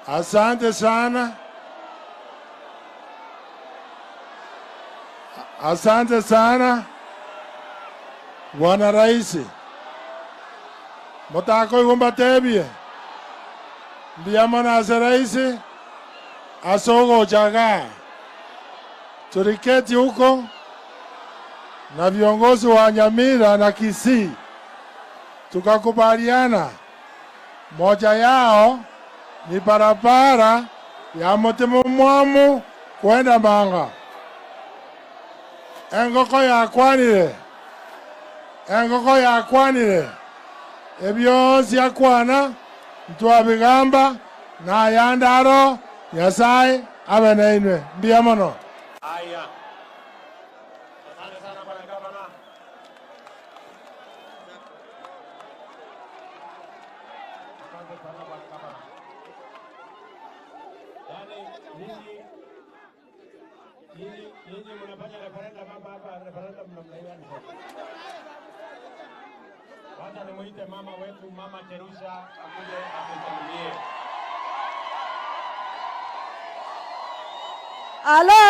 Asante sana. Asante sana. Bwana Rais. Mutako igomba tebie. Ndiamana ase Rais. Asogo chaga. Turiketi huko na viongozi wa Nyamira na Kisii. Tukakubaliana moja yao ni barabara ya Mutimo Mwamu kwenda Manga. Engoko ya kwanire. Ebyosi akwana ntwabigamba na yandaro Nyasaye abe nainwe. Ndiamono. Haya. Asante sana bwana gavana. Asante sana bwana gavana. Yaani nyinyi mnafanya referendum hapa referendum mnamlaiwa. Wacha nimuite mama wetu, Mama Terusha akuje atusalimie. Alo.